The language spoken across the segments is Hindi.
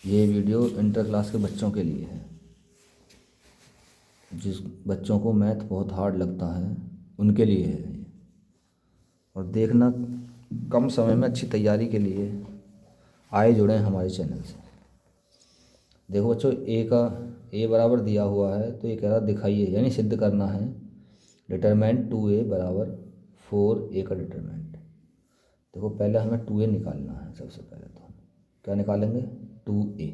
ये वीडियो इंटर क्लास के बच्चों के लिए है। जिस बच्चों को मैथ बहुत हार्ड लगता है उनके लिए है ये। और देखना, कम समय में अच्छी तैयारी के लिए आए जुड़े हैं हमारे चैनल से। देखो बच्चों, ए बराबर दिया हुआ है तो ये कह रहा दिखाइए, यानी सिद्ध करना है डिटरमिनेंट 2a बराबर 4a का डिटरमिनेंट। देखो पहले हमें 2a निकालना है। सबसे पहले तो हम क्या निकालेंगे, 2a।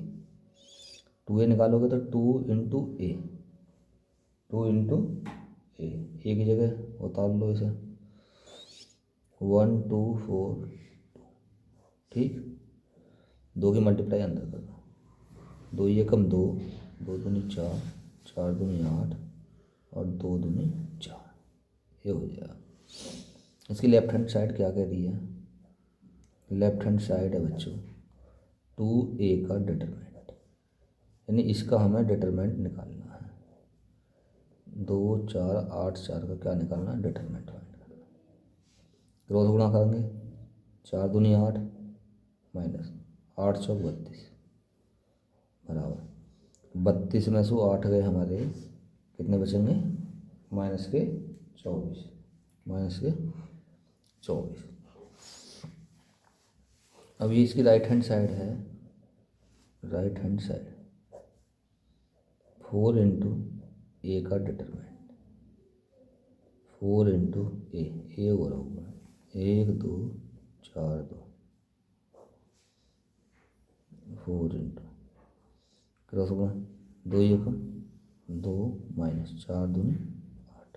2a निकालोगे तो 2 × a, 2 × a की जगह उतार लो इसे, 1 2 4, ठीक। 2 की मल्टीप्लाई अंदर कर दो, 2 एकम 2, 2 दूनी 4, 4 दूनी 8 और 2 दूनी 4, ये हो जाएगा। इसकी लेफ्ट हैंड साइड क्या कह रही है, लेफ्ट हैंड साइड है बच्चों 2a का डिटरमिनेंट, यानी इसका हमें डिटरमिनेंट निकालना है। 2 4 8 4 का क्या निकालना है, डिटरमिनेंट फाइंड करना है। क्रॉस गुणा करेंगे, 4 दूनी 8 माइनस 8 चौक 32 बराबर 32 में से 8 गए हमारे, कितने बचेंगे, -24, -24। अब ये इसकी राइट हैंड साइड है, राइट हैंड साइड 4 × a का डिटरमिनेंट, 4 × a, हो रहा होगा 1 2 4 2, 4 क्रॉस हुआ 2 एकम 2 माइनस 4 दूनी 8,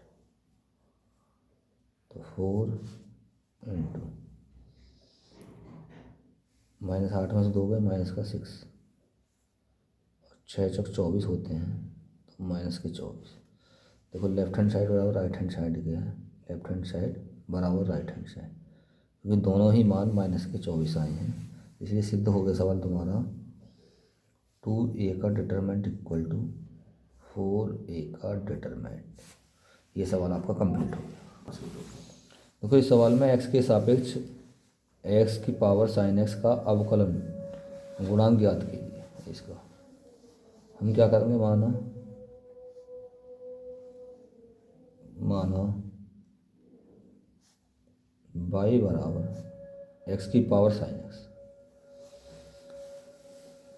तो 4 × -8 में से 2 गए, माइनस का 6, 6 चौक 24 होते हैं, तो -24। देखो लेफ्ट हैंड साइड बराबर राइट हैंड साइड के है, लेफ्ट हैंड साइड बराबर राइट हैंड साइड, क्योंकि दोनों ही मान -24 आए हैं, इसलिए सिद्ध हो गया सवाल तुम्हारा 2a का डिटरमिनेंट इक्वल टू 4a का डिटरमिनेंट। ये सवाल आपका कंप्लीट हो गया। देखो इस सवाल में x के सापेक्ष x की पावर sin x का अवकलन गुणांक ज्ञात कीजिए। इसका हम क्या करेंगे, माना y बराबर x की पावर sin x,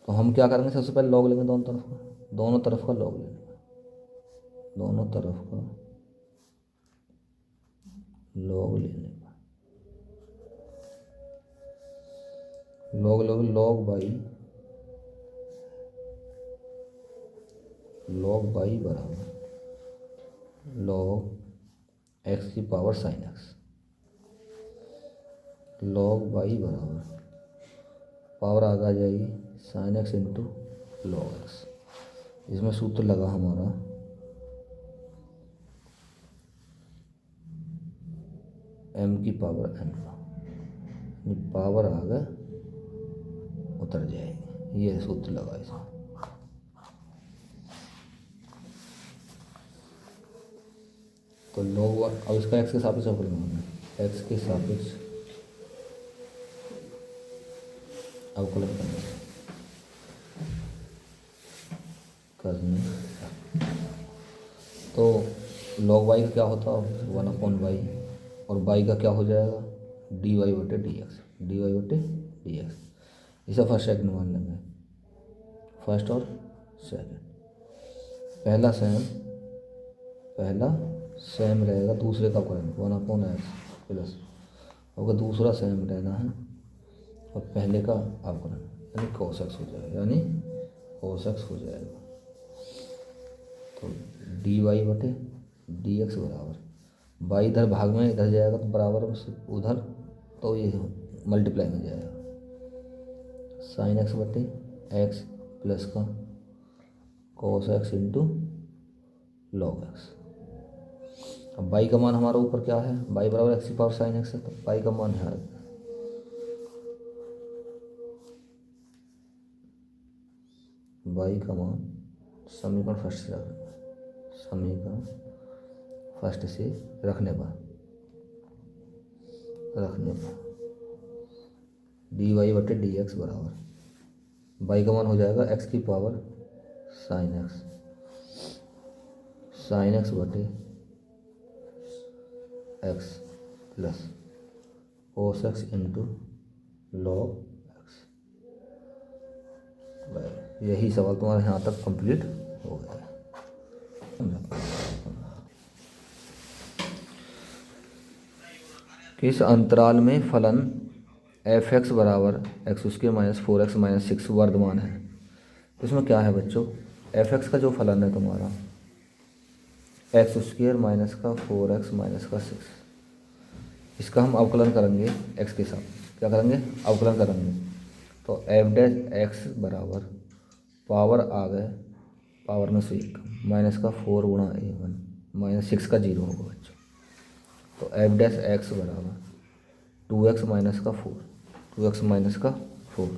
तो हम क्या करेंगे, सबसे पहले लॉग लेंगे दोनों तरफ का, दोनों तरफ का लॉग लेंगे, दोनों तरफ का लॉग लेने का, लॉग लोगे लॉग बाई बराबर लॉग एक्स की power sine x, log by बराबर पावर आगे आ जाएगी sine x into log x. इसमें सूत्र लगा हमारा m की पावर m का, पावर आगे उतर जाएगी, ये सूत्र लगा इसमें। तो लॉग, अब इसका x के सापेक्ष अवकलन करना है, x के सापेक्ष अवकलन करने तो log y का क्या होता है 1/y, और y का क्या हो जाएगा dy/dx। इसे फर्स्ट सेकंड मान लेंगे, फर्स्ट और सेकंड। पहला सेम रहेगा, दूसरे का अवकलन 1/x प्लस होगा, दूसरा सेम रहना है और पहले का अवकलन यानी cos x हो जाएगा, हो जाएगा। तो dy/dx बराबर y इधर भाग में इधर जाएगा तो बराबर उधर, तो ये मल्टीप्लाई में जाएगा sin x/x प्लस का cos x into log x। अब y का मान हमारा ऊपर क्या है, y बराबर x की पावर sin x है, तो y का मान है y का मान समीकरण फर्स्ट से रखने पर dy/dx बराबर y का मान हो जाएगा x की पावर साइन एक्स बटे x plus cos x into log x. यही सवाल तुम्हारा यहाँ तक कंप्लीट हो गया है। किस अंतराल में फलन एफ एक्स बराबर X square minus 4x minus 6 वर्धमान है। तो इसमें क्या है बच्चों, एफ एक्स का जो फलन है तुम्हारा एक्स स्क्वायर माइनस का 4x माइनस का 6, इसका हम अवकलन करेंगे एक्स के साथ। क्या करेंगे, अवकलन करेंगे। तो एफ डैश एक्स बराबर पावर आ गए पावर में से 1 माइनस का 4 गुणा a1 माइनस 6 का 0 होगा बच्चों। तो एफ डैश एक्स बराबर 2x माइनस का 4, 2x माइनस का 4।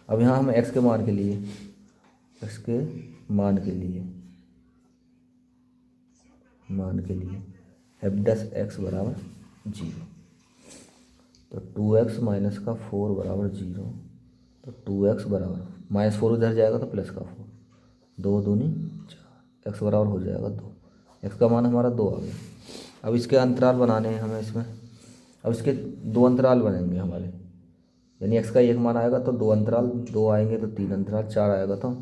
अब यहाँ हम x के मान के लिए एफ डैश एक्स बराबर 0। तो 2x माइनस का 4 बराबर 0। तो 2x बराबर माइनस 4 इधर जाएगा तो प्लस का 4, 2 दूनी 4, x बराबर हो जाएगा 2। x का मान हमारा 2 आ गया। अब इसके अंतराल बनाने हैं हमें इसमें। अब इसके 2 अंतराल बनेंगे हमारे, यानी x का 1 मान आएगा तो 2 अंतराल, 2 आएंगे तो 3 अंतराल, 4 आएगा तो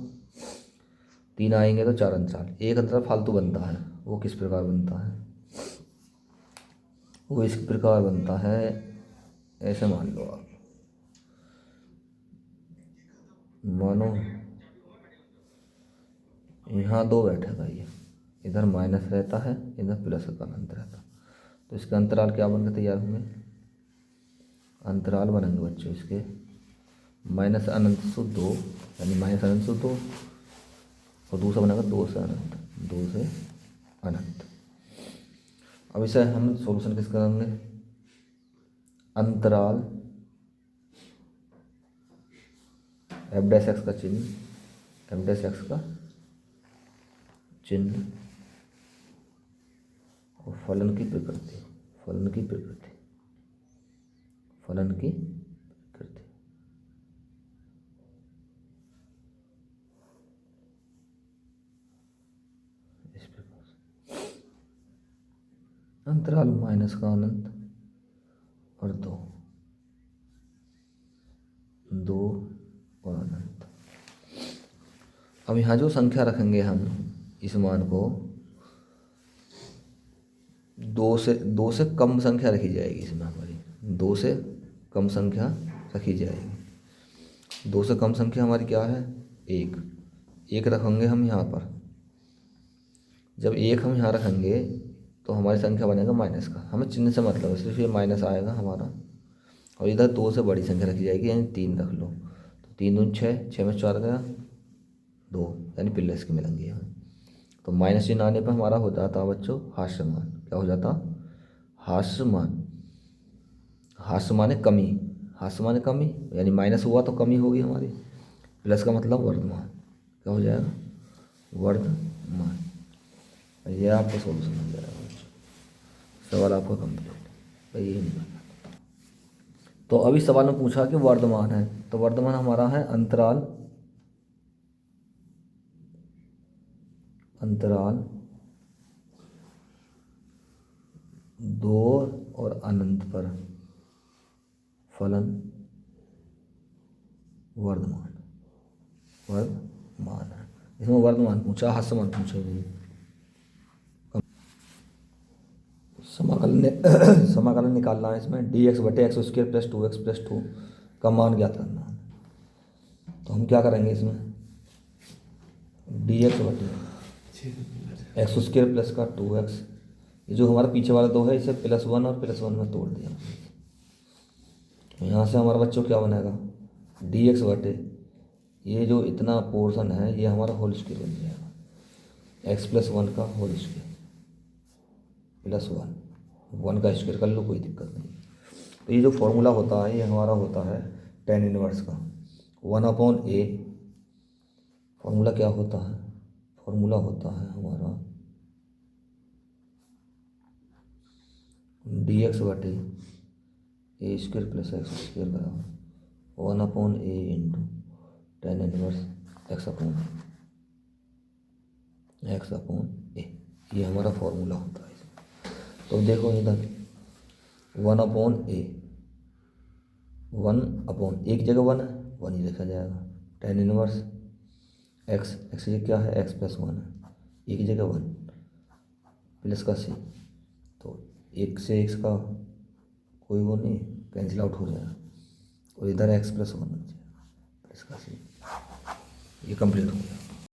3 आएंगे तो 4 अंतराल। एक अंतराल फालतू बनता है, वो किस प्रकार बनता है, वो इस प्रकार बनता है, ऐसे मान लो आप, मानो यहाँ 2 बैठेगा, ये इधर माइनस रहता है, इधर प्लस का अनंत रहता है। तो इसके अंतराल क्या बन के तैयार होंगे, अंतराल बनेंगे बच्चों इसके माइनस अनंत से 2, यानी माइनस अनंत से 2, और दूसरा बनेगा 2 से अनंत, 2 से अनंत। अब इसे हम सॉल्यूशन किस करेंगे, अंतराल एफ डैश एक्स का चिन्ह, एफ डैश एक्स का चिन्ह और फलन की प्रकृति इस प्रकार से अंतराल माइनस का अनंत और 2 और अनंत। अब यहाँ जो संख्या रखेंगे हम, इस मान को 2 से कम संख्या रखी जाएगी इसमें हमारी, 2 से कम संख्या रखी जाएगी। 2 से कम संख्या हमारी क्या है, 1 रखेंगे हम यहाँ पर। जब 1 हम यहाँ रखेंगे तो हमारी संख्या बनेगा माइनस का, हमें चिन्ह से मतलब है, सिर्फ ये माइनस आएगा हमारा। और इधर 2 से बड़ी संख्या रखी जाएगी, यानी 3 रख लो। तो 3 दूनी 6, 6 में 4 गया 2, यानी प्लस की मिलेंगी यहाँ। तो माइनस चिन्ह आने पर हमारा हो जाता बच्चों हास्य मान। क्या हो जाता, हास्य मान है कमी, यानी माइनस हुआ तो कमी होगी हमारी, प्लस का मतलब वर्धमान। क्या हो जाएगा, वर्धमान। ये आपको सॉल्यूशन मिल जाएगा बच्चों, सवाल आपका कंप्लीट है, यही निकालना। तो अभी सवाल में पूछा कि वर्धमान है, तो वर्धमान हमारा है अंतराल 2 और अनंत पर फलन वर्धमान है। इसमें वर्धमान पूछा, हास्यमान पूछा नहीं। समाकलन निकालना है इसमें, dx बटे x square plus 2x plus 2 का मान ज्ञात करना है। तो हम क्या करेंगे इसमें, dx बटे एक्स स्क्वायर प्लस का 2x, ये जो हमारा पीछे वाला 2 है इसे +1 और +1 में तोड़ दिया। तो यहाँ से हमारा बच्चों क्या बनेगा, dx बटे ये जो इतना पोर्शन है ये हमारा होल स्क्वायर बन जाएगा, x + 1 का होल स्क्वायर प्लस 1 का स्क्वायर कर लो, कोई दिक्कत नहीं। तो ये जो फॉर्मूला होता है ये हमारा होता है tan इनवर्स का 1/a। फॉर्मूला क्या होता है, फॉर्मूला होता है हमारा dx बटे a² + x² बराबर 1/a into tan inverse x upon a, ये हमारा फॉर्मूला होता है। तो देखो इधर 1/a, 1/, एक जगह 1 है, 1 ही लिखा जाएगा। tan इनवर्स एक्स ये क्या है, x+1 है, एक जगह 1 प्लस का c, तो एक से x का कोई वो नहीं, कैंसिल आउट हो जाएगा, और इधर x+1 बन जाएगा प्लस का c, ये कंप्लीट हो गया।